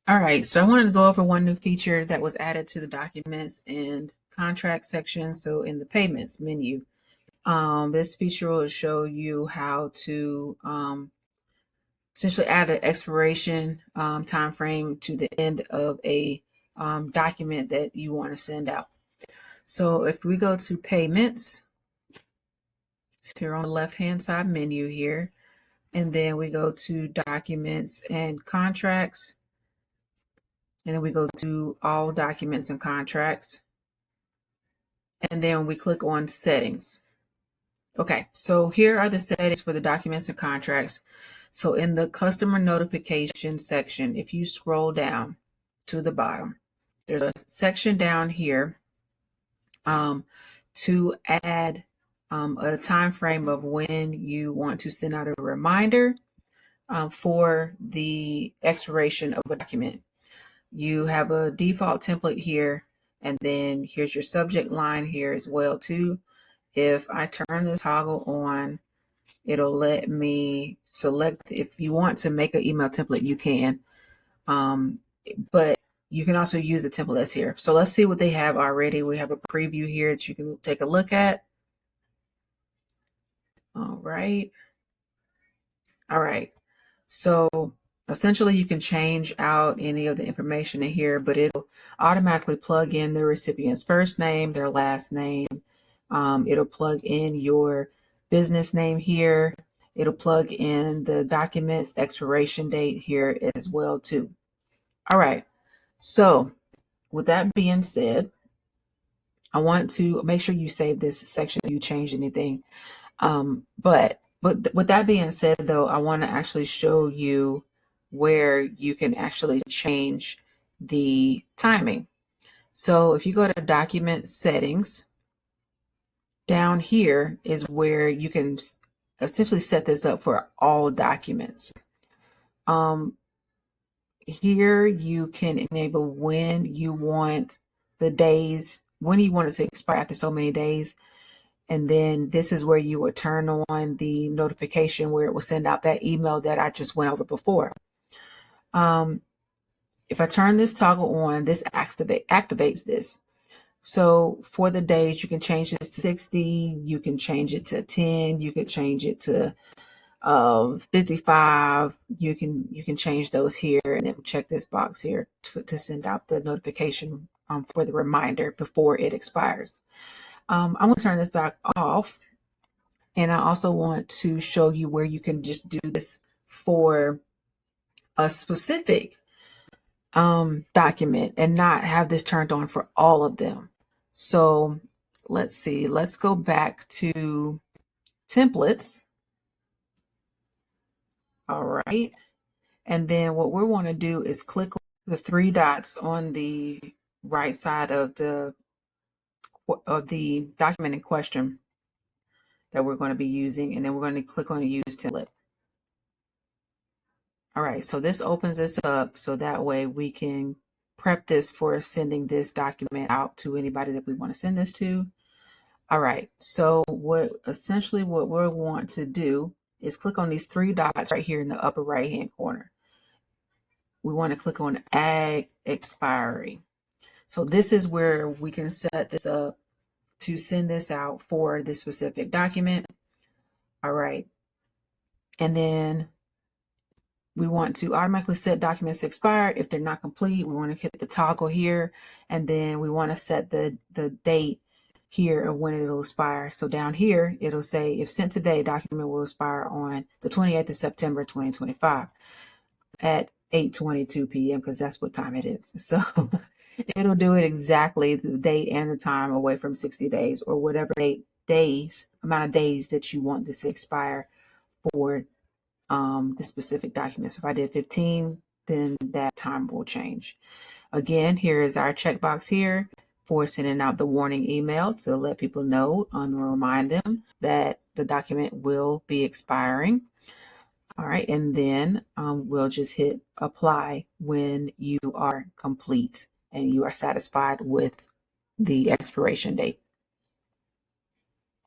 All right, so I wanted to go over one new feature that was added to the documents and contract section. So in the payments menu, this feature will show you how to essentially add an expiration time frame to the end of a document that you want to send out. So if we go to payments, it's here on the left-hand side menu here, and then we go to documents and contracts, and then we go to all documents and contracts, and then we click on settings. Okay, so here are the settings for the documents and contracts. So in the customer notification section, if you scroll down to the bottom, there's a section down here to add a time frame of when you want to send out a reminder for the expiration of a document. You have a default template here, and then here's your subject line here as well too. If I turn this toggle on, it'll let me select. If you want to make an email template, you can, but you can also use the template that's here. So let's see what they have already. We have a preview here that you can take a look at. All right. So essentially you can change out any of the information in here, but it'll automatically plug in the recipient's first name, their last name. It'll plug in your business name here. It'll plug in the document's expiration date here as well too. All right. So with that being said, I want to make sure you save this section if you changed anything. But with that being said, though, I want to actually show you where you can actually change the timing. So if you go to document settings, down here is where you can essentially set this up for all documents. Here you can enable when you want the days, when you want it to expire after so many days. And then this is where you would turn on the notification where it will send out that email that I just went over before. If I turn this toggle on, this activates this. So for the days, you can change this to 60, you can change it to 10, you can change it to 55. You can change those here, and then check this box here to send out the notification for the reminder before it expires. I'm going to turn this back off, and I also want to show you where you can just do this for a specific document and not have this turned on for all of them. So let's see, let's go back to templates. All right. And then what we want to do is click on the three dots on the right side of the document in question that we're going to be using, and then we're going to click on use template. All right, so this opens this up so that way we can prep this for sending this document out to anybody that we want to send this to. All right, so what we want to do is click on these three dots right here in the upper right hand corner. We want to click on add expiry. So this is where we can set this up to send this out for this specific document. All right, and then we want to automatically set documents to expire if they're not complete. We want to hit the toggle here, and then we want to set the date here of when it'll expire. So down here, it'll say, if sent today, document will expire on the 28th of September, 2025 at 8:22 p.m. because that's what time it is. So it'll do it exactly the date and the time away from 60 days or whatever amount of days that you want this to expire for the specific document. So if I did 15, then that time will change. Again, here is our checkbox here for sending out the warning email to let people know and remind them that the document will be expiring. All right, and then we'll just hit apply when you are complete and you are satisfied with the expiration date.